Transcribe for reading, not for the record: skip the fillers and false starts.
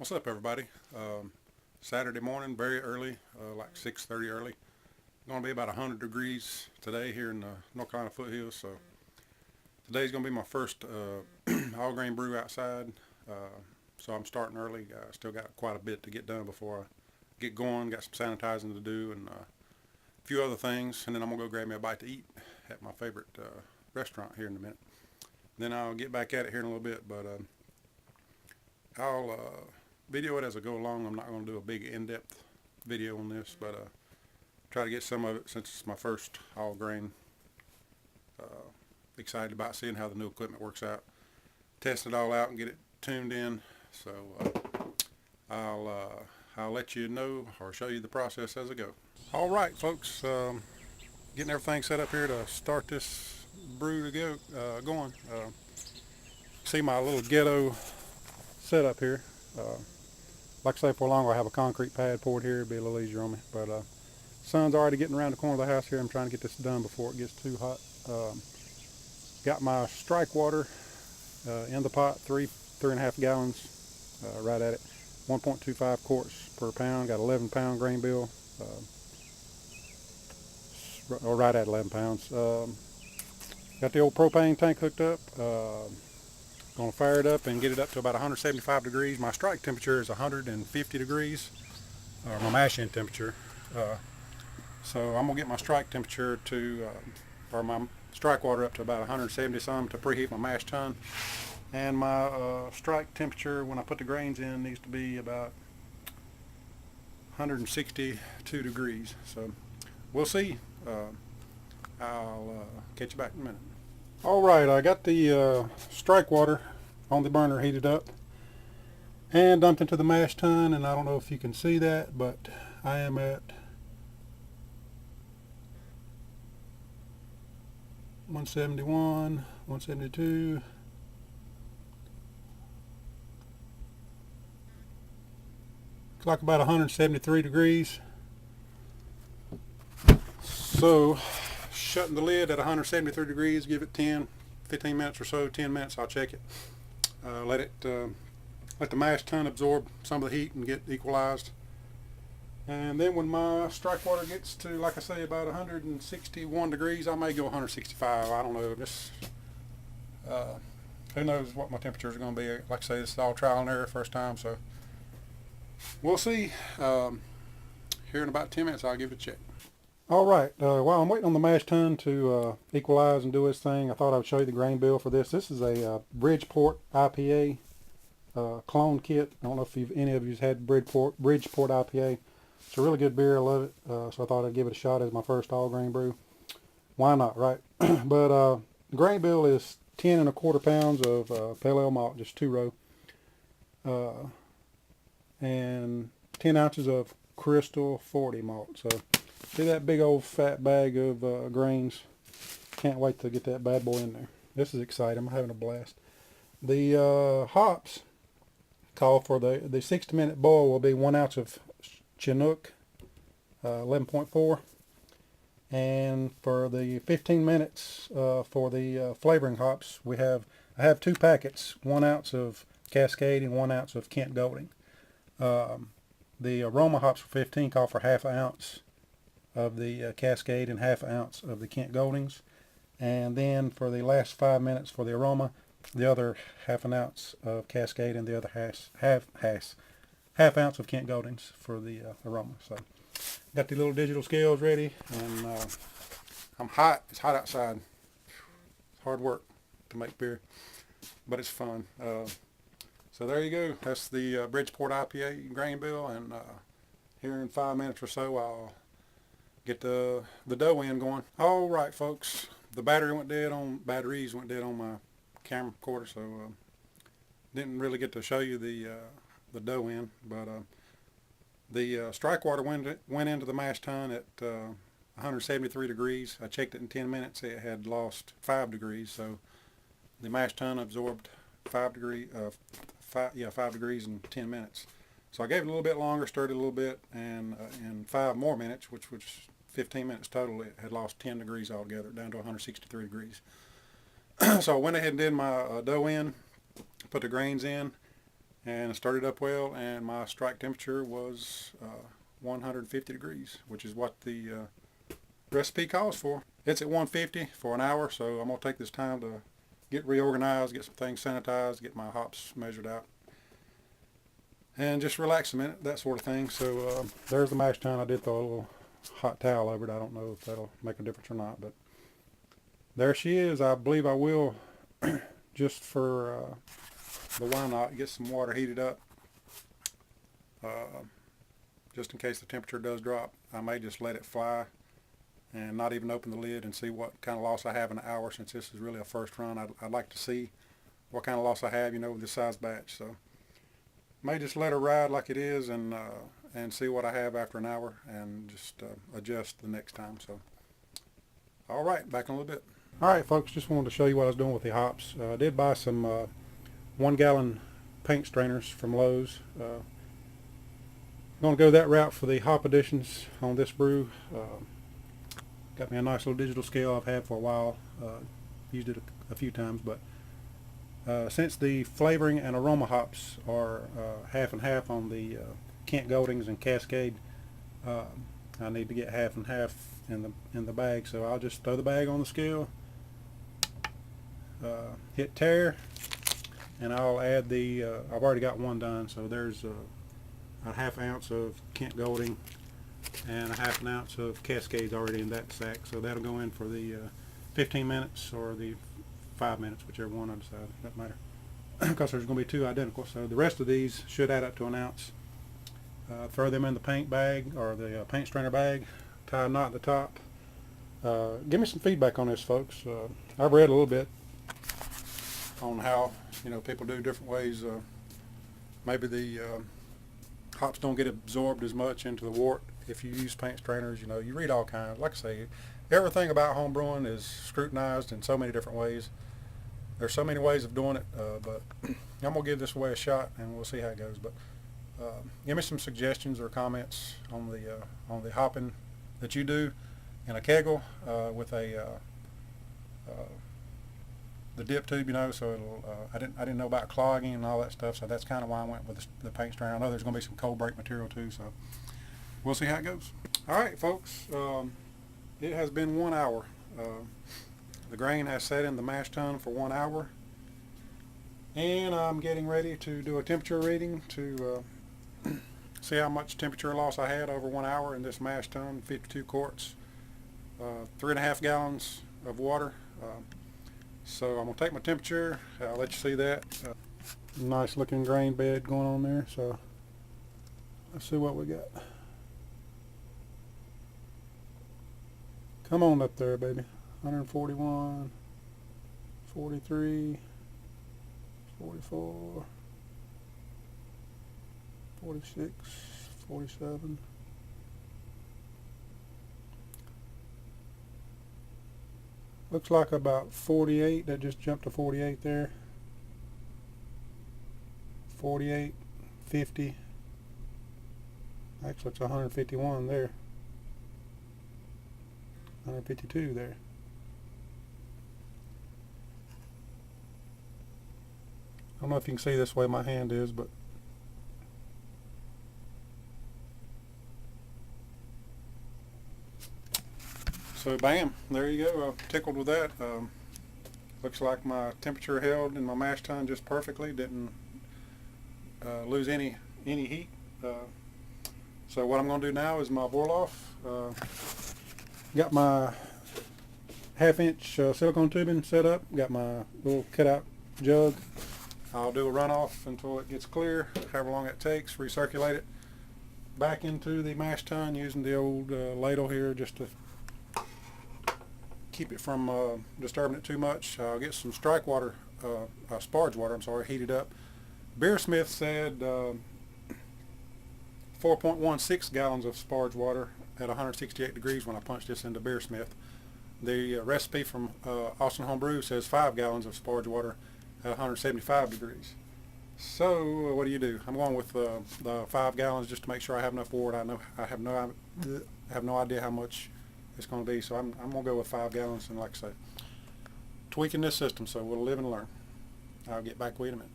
What's up, everybody? Saturday morning, very early, like 6:30 early. Going to be about 100 degrees today here in the North Carolina foothills. So today's going to be my first all grain brew outside. So I'm starting early. Still got quite a bit to get done before I get going. Got some sanitizing to do and a few other things, and then I'm gonna go grab me a bite to eat at my favorite restaurant here in a minute. Then I'll get back at it here in a little bit, but I'll video it as I go along. I'm not going to do a big in-depth video on this, but try to get some of it since it's my first all grain. Excited about seeing how the new equipment works out. Test it all out and get it tuned in. So I'll let you know or show you the process as I go. All right, folks, getting everything set up here to start this brew to going. See my little ghetto setup here. Like I say, for long I'll have a concrete pad poured here. It'll be a little easier on me. But sun's already getting around the corner of the house here. I'm trying to get this done before it gets too hot. Got my strike water in the pot, three and a half gallons, right at it. 1.25 quarts per pound. Got 11 pound grain bill, or right at 11 pounds. Got the old propane tank hooked up. Gonna fire it up and get it up to about 175 degrees. My strike temperature is 150 degrees, or my mash in temperature. So I'm gonna get my strike temperature to, or my strike water up to about 170 some to preheat my mash tun. And my strike temperature when I put the grains in needs to be about 162 degrees. So we'll see. I'll catch you back in a minute. All right, I got the strike water on the burner heated up and dumped into the mash tun, and I don't know if you can see that, but I am at 171, 172. Looks like about 173 degrees. So shutting the lid at 173 degrees, give it 15 minutes or so, 10 minutes, I'll check it. Let the mash tun absorb some of the heat and get equalized. And then when my strike water gets to, like I say, about 161 degrees, I may go 165. I don't know. Just who knows what my temperatures are going to be. Like I say, this is all trial and error first time, so we'll see. Here in about 10 minutes, I'll give it a check. All right, while I'm waiting on the mash tun to equalize and do its thing, I thought I would show you the grain bill for this. This is a Bridgeport IPA clone kit. I don't know if any of you have had Bridgeport IPA. It's a really good beer. I love it. So I thought I'd give it a shot as my first all grain brew. Why not, right? But the grain bill is 10 and a quarter pounds of pale ale malt, just 2 row, and 10 ounces of Crystal 40 malt. So see that big old fat bag of grains? Can't wait to get that bad boy in there. This is exciting. I'm having a blast. The hops call for the 60-minute boil will be 1 ounce of Chinook, 11.4, and for the 15 minutes for the flavoring hops, I have 2 packets, 1 ounce of Cascade and 1 ounce of Kent Golding. The aroma hops for 15 call for half an ounce of the Cascade and half an ounce of the Kent Goldings, and then for the last 5 minutes for the aroma, the other half an ounce of Cascade and the other half ounce of Kent Goldings for the aroma. So got the little digital scales ready, and I'm hot. It's hot outside. It's hard work to make beer, but it's fun. So there you go. That's the Bridgeport IPA grain bill, and here in 5 minutes or so I'll get the dough in going. All right, folks. The batteries went dead on my camera recorder, so didn't really get to show you the dough in. But the strike water went into the mash tun at 173 degrees. I checked it in 10 minutes. It had lost 5 degrees, so the mash tun absorbed 5 degrees in 10 minutes. So I gave it a little bit longer, stirred it a little bit, and in 5 more minutes, which was 15 minutes total, it had lost 10 degrees altogether, down to 163 degrees. So I went ahead and did my dough in, put the grains in, and it started up well, and my strike temperature was 150 degrees, which is what the recipe calls for. It's at 150 for an hour, so I'm going to take this time to get reorganized, get some things sanitized, get my hops measured out, and just relax a minute, that sort of thing. So there's the mash tun. I did throw a little hot towel over it. I don't know if that'll make a difference or not, but there she is. I believe I will, just for the why not, get some water heated up, just in case the temperature does drop. I may just let it fly and not even open the lid and see what kind of loss I have in an hour, since this is really a first run. I'd like to see what kind of loss I have, with this size batch. So may just let her ride like it is, and see what I have after an hour, and just adjust the next time. So all right, back in a little bit. All right, folks, just wanted to show you what I was doing with the hops. I did buy some 1 gallon paint strainers from Lowe's. Going to go that route for the hop additions on this brew. Got me a nice little digital scale I've had for a while. Used it a few times, but since the flavoring and aroma hops are half and half on the Kent Goldings and Cascade, I need to get half and half in the bag. So I'll just throw the bag on the scale, hit tare, and I'll add the I've already got one done, so there's a half ounce of Kent Golding and a half an ounce of Cascades already in that sack. So that'll go in for the 15 minutes or the 5 minutes, whichever one I decide. Doesn't matter, because there's going to be two identical. So the rest of these should add up to an ounce. Throw them in the paint bag, or the paint strainer bag, tie a knot at the top. Give me some feedback on this, folks. I've read a little bit on how people do different ways. Maybe the hops don't get absorbed as much into the wort if you use paint strainers. You read all kinds. Like I say, everything about home brewing is scrutinized in so many different ways. There's so many ways of doing it, but I'm gonna give this away a shot, and we'll see how it goes. But give me some suggestions or comments on the hopping that you do in a kegel with the dip tube, so it'll. I didn't know about clogging and all that stuff, so that's kind of why I went with the paint strainer. I know there's going to be some cold break material too, so we'll see how it goes. All right, folks. It has been 1 hour. The grain has sat in the mash tun for 1 hour, and I'm getting ready to do a temperature reading to see how much temperature loss I had over 1 hour in this mash tun. 52 quarts, 3.5 gallons of water. So I'm going to take my temperature. I'll let you see that. Nice looking grain bed going on there. So let's see what we got. Come on up there, baby. 141, 43, 44, 46, 47. Looks like about 48. That just jumped to 48 there. 48, 50. Actually, it's 151 there. 152 there. I don't know if you can see this way my hand is, but so bam, there you go. I'm tickled with that. Looks like my temperature held in my mash tun just perfectly. Didn't lose any heat. So what I'm going to do now is my boil off. Got my half-inch silicone tubing set up. Got my little cutout jug. I'll do a runoff until it gets clear, however long it takes. Recirculate it back into the mash tun using the old ladle here, just to keep it from disturbing it too much. I'll get some strike water, sparge water, heated up. Beersmith said 4.16 gallons of sparge water at 168 degrees when I punched this into Beersmith. The recipe from Austin Home Brew says 5 gallons of sparge water at 175 degrees. So what do? I'm going with the 5 gallons just to make sure I have enough water. I have no idea how much it's going to be, so I'm going to go with 5 gallons, and like I say, tweaking this system, so we'll live and learn. I'll get back with you in a minute.